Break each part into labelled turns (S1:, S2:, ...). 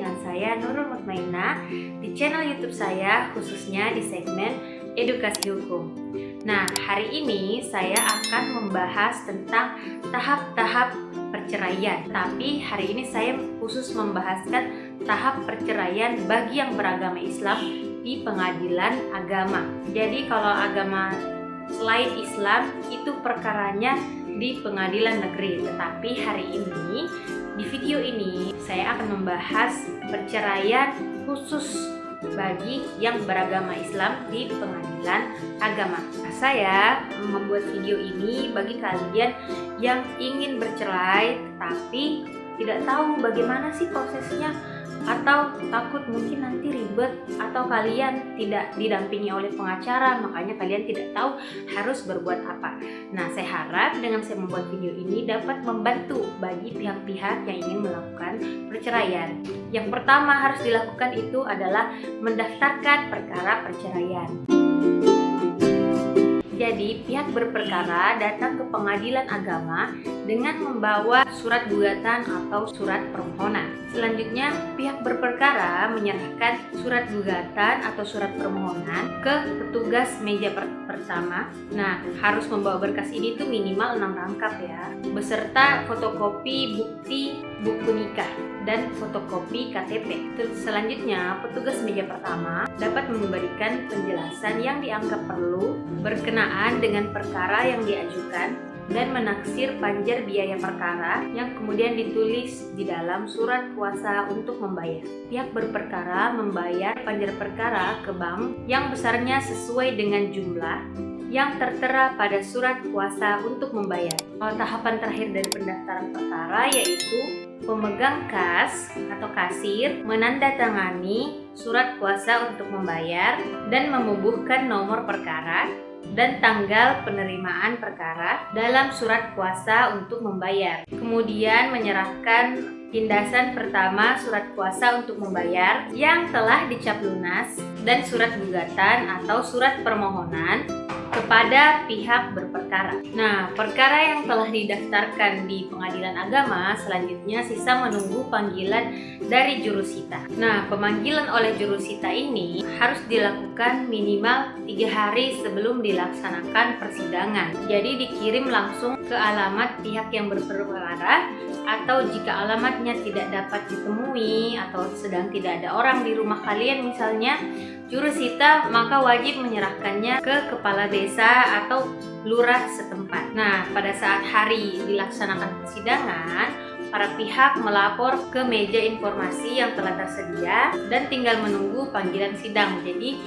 S1: dengan saya Nurul Mutmainah di channel YouTube saya, khususnya di segmen edukasi hukum. Nah, hari ini saya akan membahas tentang tahap-tahap perceraian. Tapi hari ini saya khusus membahaskan tahap perceraian bagi yang beragama Islam di pengadilan agama. Jadi kalau agama selain Islam itu perkaranya di pengadilan negeri. Tetapi hari ini di video ini saya akan membahas perceraian khusus bagi yang beragama Islam di pengadilan agama. Saya membuat video ini bagi kalian yang ingin bercerai tetapi tidak tahu bagaimana sih prosesnya, atau takut mungkin nanti ribet, atau kalian tidak didampingi oleh pengacara, makanya kalian tidak tahu harus berbuat apa. Nah, saya harap dengan saya membuat video ini dapat membantu bagi pihak-pihak yang ingin melakukan perceraian. Yang pertama harus dilakukan itu adalah mendaftarkan perkara perceraian. Jadi, pihak berperkara datang ke pengadilan agama dengan membawa surat gugatan atau surat permohonan. Selanjutnya, pihak berperkara menyerahkan surat gugatan atau surat permohonan ke petugas meja pertama. Nah, harus membawa berkas ini tuh minimal 6 rangkap ya, beserta fotokopi bukti buku nikah dan fotokopi KTP. Selanjutnya, petugas meja pertama dapat memberikan penjelasan yang dianggap perlu berkenaan dengan perkara yang diajukan dan menaksir panjar biaya perkara yang kemudian ditulis di dalam surat kuasa untuk membayar. Pihak berperkara membayar panjar perkara ke bank yang besarnya sesuai dengan jumlah yang tertera pada surat kuasa untuk membayar. Tahapan terakhir dari pendaftaran perkara yaitu pemegang kas atau kasir menandatangani surat kuasa untuk membayar dan membubuhkan nomor perkara dan tanggal penerimaan perkara dalam surat kuasa untuk membayar. Kemudian menyerahkan tindasan pertama surat kuasa untuk membayar yang telah dicap lunas dan surat gugatan atau surat permohonan kepada pihak berperkara. Nah, perkara yang telah didaftarkan di pengadilan agama selanjutnya sisa menunggu panggilan dari jurusita. Nah, pemanggilan oleh jurusita ini harus dilakukan minimal 3 hari sebelum dilaksanakan persidangan. Jadi dikirim langsung ke alamat pihak yang berperkara, atau jika alamatnya tidak dapat ditemui atau sedang tidak ada orang di rumah kalian misalnya, jurusita maka wajib menyerahkannya ke kepala desa atau lurah setempat. Nah, pada saat hari dilaksanakan persidangan, para pihak melapor ke meja informasi yang telah tersedia dan tinggal menunggu panggilan sidang. Jadi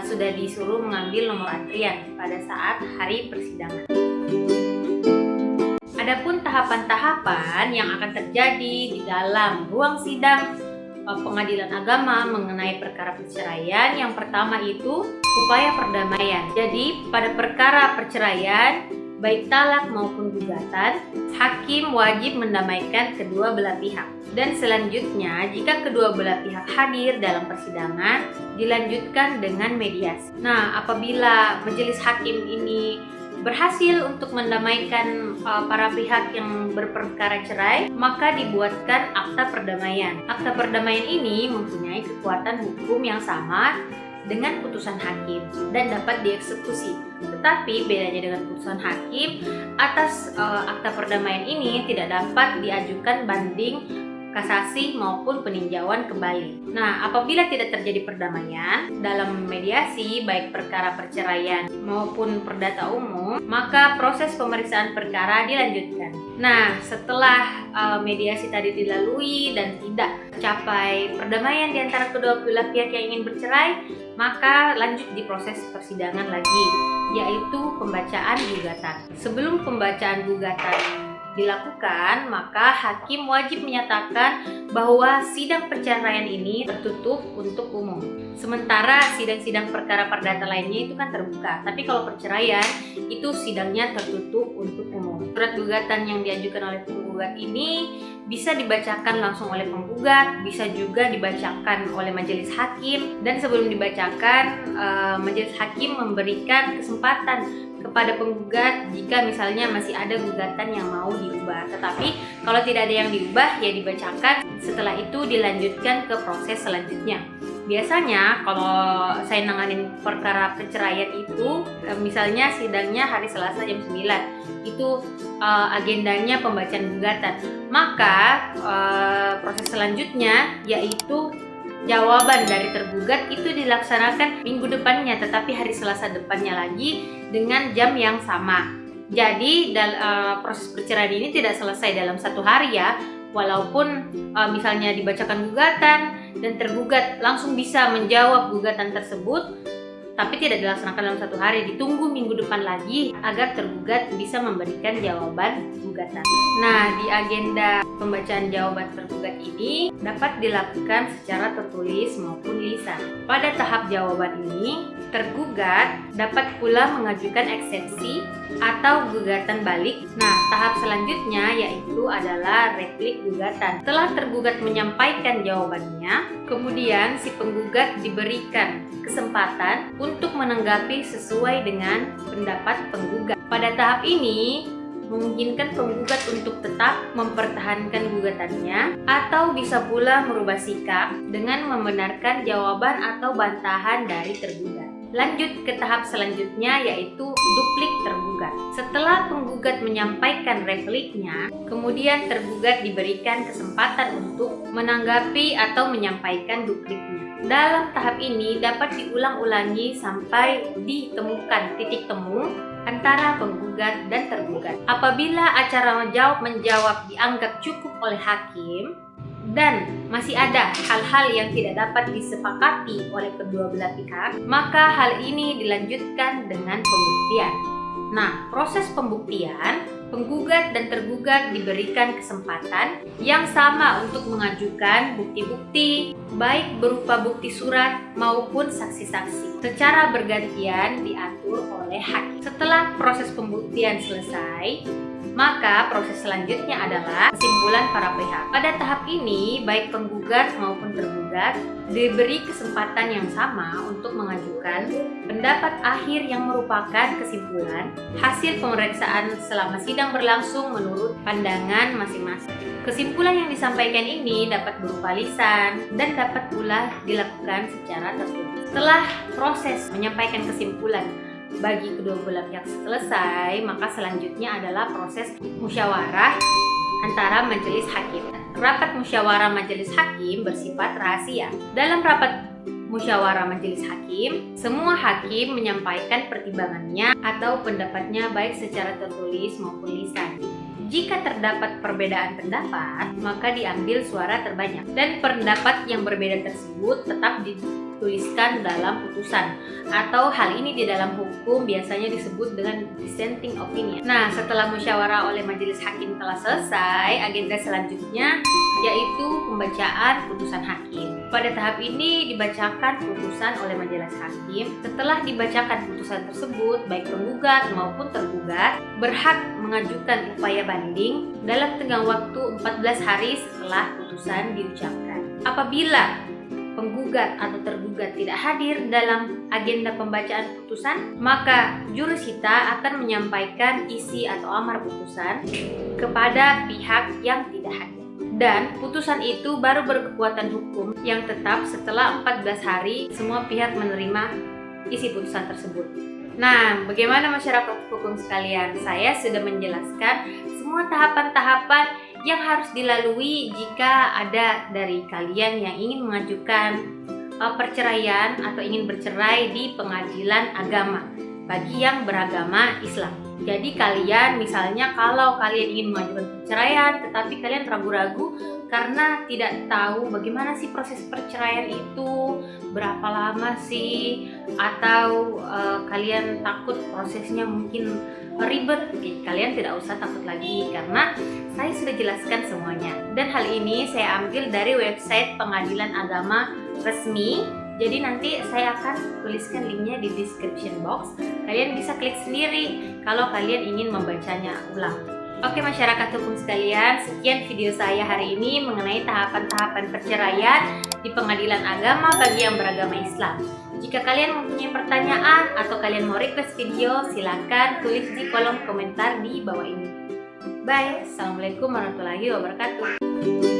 S1: sudah disuruh mengambil nomor antrian pada saat hari persidangan. Adapun tahapan-tahapan yang akan terjadi di dalam ruang sidang pengadilan agama mengenai perkara perceraian, yang pertama itu upaya perdamaian. Jadi pada perkara perceraian baik talak maupun gugatan, hakim wajib mendamaikan kedua belah pihak. Dan selanjutnya, jika kedua belah pihak hadir dalam persidangan, dilanjutkan dengan mediasi. Nah, apabila majelis hakim ini berhasil untuk mendamaikan para pihak yang berperkara cerai, maka dibuatkan akta perdamaian. Akta perdamaian ini mempunyai kekuatan hukum yang sama dengan putusan hakim dan dapat dieksekusi. Tetapi bedanya dengan putusan hakim, atas akta perdamaian ini tidak dapat diajukan banding, kasasi maupun peninjauan kembali. Nah, apabila tidak terjadi perdamaian dalam mediasi baik perkara perceraian maupun perdata umum, maka proses pemeriksaan perkara dilanjutkan. Nah, setelah mediasi tadi dilalui dan tidak tercapai perdamaian di antara kedua belah pihak yang ingin bercerai, maka lanjut di proses persidangan lagi, yaitu pembacaan gugatan. Sebelum pembacaan gugatan dilakukan, maka hakim wajib menyatakan bahwa sidang perceraian ini tertutup untuk umum. Sementara sidang-sidang perkara perdata lainnya itu kan terbuka, tapi kalau perceraian itu sidangnya tertutup untuk umum. Surat gugatan yang diajukan oleh penggugat ini bisa dibacakan langsung oleh penggugat, bisa juga dibacakan oleh majelis hakim, dan sebelum dibacakan majelis hakim memberikan kesempatan kepada penggugat jika misalnya masih ada gugatan yang mau diubah. Tetapi kalau tidak ada yang diubah, ya dibacakan, setelah itu dilanjutkan ke proses selanjutnya. Biasanya kalau saya nanganin perkara perceraian itu, misalnya sidangnya hari Selasa jam 9, itu agendanya pembacaan gugatan. Maka proses selanjutnya yaitu jawaban dari tergugat itu dilaksanakan minggu depannya, tetapi hari Selasa depannya lagi dengan jam yang sama. Jadi proses perceraian ini tidak selesai dalam 1 hari ya, walaupun misalnya dibacakan gugatan dan tergugat langsung bisa menjawab gugatan tersebut, tapi tidak dilaksanakan dalam 1 hari, ditunggu minggu depan lagi agar tergugat bisa memberikan jawaban gugatan. Nah, di agenda pembacaan jawaban tergugat ini dapat dilakukan secara tertulis maupun lisan. Pada tahap jawaban ini, tergugat dapat pula mengajukan eksepsi atau gugatan balik. Nah, tahap selanjutnya yaitu adalah replik gugatan. Setelah tergugat menyampaikan jawabannya, kemudian si penggugat diberikan kesempatan untuk menanggapi sesuai dengan pendapat penggugat. Pada tahap ini, memungkinkan penggugat untuk tetap mempertahankan gugatannya atau bisa pula merubah sikap dengan membenarkan jawaban atau bantahan dari tergugat. Lanjut ke tahap selanjutnya yaitu duplik tergugat. Setelah penggugat menyampaikan repliknya, kemudian tergugat diberikan kesempatan untuk menanggapi atau menyampaikan dupliknya. Dalam tahap ini dapat diulang-ulangi sampai ditemukan titik temu antara penggugat dan tergugat. Apabila acara menjawab dianggap cukup oleh hakim dan masih ada hal-hal yang tidak dapat disepakati oleh kedua belah pihak, maka hal ini dilanjutkan dengan pembuktian. Nah, proses pembuktian, penggugat dan tergugat diberikan kesempatan yang sama untuk mengajukan bukti-bukti, baik berupa bukti surat maupun saksi-saksi, secara bergantian diatur oleh hakim. Setelah proses pembuktian selesai, maka proses selanjutnya adalah kesimpulan para pihak. Pada tahap ini, baik penggugat maupun tergugat diberi kesempatan yang sama untuk mengajukan pendapat akhir yang merupakan kesimpulan hasil pemeriksaan selama sidang berlangsung menurut pandangan masing-masing. Kesimpulan yang disampaikan ini dapat berupa lisan dan dapat pula dilakukan secara tertulis. Setelah proses menyampaikan kesimpulan bagi kedua belah pihak selesai, maka selanjutnya adalah proses musyawarah antara majelis hakim. Rapat musyawarah majelis hakim bersifat rahasia. Dalam rapat musyawarah majelis hakim, semua hakim menyampaikan pertimbangannya atau pendapatnya baik secara tertulis maupun lisan. Jika terdapat perbedaan pendapat, maka diambil suara terbanyak dan pendapat yang berbeda tersebut tetap dituliskan dalam putusan, atau hal ini di dalam hukum biasanya disebut dengan dissenting opinion. Nah, setelah musyawarah oleh majelis hakim telah selesai, agenda selanjutnya yaitu pembacaan putusan hakim. Pada tahap ini dibacakan putusan oleh majelis hakim. Setelah dibacakan putusan tersebut, baik penggugat maupun tergugat berhak mengajukan upaya banding dalam tenggang waktu 14 hari setelah putusan diucapkan. Apabila penggugat atau tergugat tidak hadir dalam agenda pembacaan putusan, maka jurusita akan menyampaikan isi atau amar putusan kepada pihak yang tidak hadir. Dan putusan itu baru berkekuatan hukum yang tetap setelah 14 hari semua pihak menerima isi putusan tersebut. Nah, bagaimana masyarakat hukum sekalian? Saya sudah menjelaskan semua tahapan-tahapan yang harus dilalui jika ada dari kalian yang ingin mengajukan perceraian atau ingin bercerai di pengadilan agama bagi yang beragama Islam. Jadi kalian misalnya kalau kalian ingin mengajukan perceraian tetapi kalian ragu-ragu karena tidak tahu bagaimana sih proses perceraian itu, berapa lama sih, atau kalian takut prosesnya mungkin ribet, kalian tidak usah takut lagi karena saya sudah jelaskan semuanya. Dan hal ini saya ambil dari website pengadilan agama resmi. Jadi nanti saya akan tuliskan linknya di description box. Kalian bisa klik sendiri kalau kalian ingin membacanya ulang. Oke masyarakat hukum sekalian, sekian video saya hari ini mengenai tahapan-tahapan perceraian di pengadilan agama bagi yang beragama Islam. Jika kalian mempunyai pertanyaan atau kalian mau request video, silakan tulis di kolom komentar di bawah ini. Bye, Assalamualaikum warahmatullahi wabarakatuh.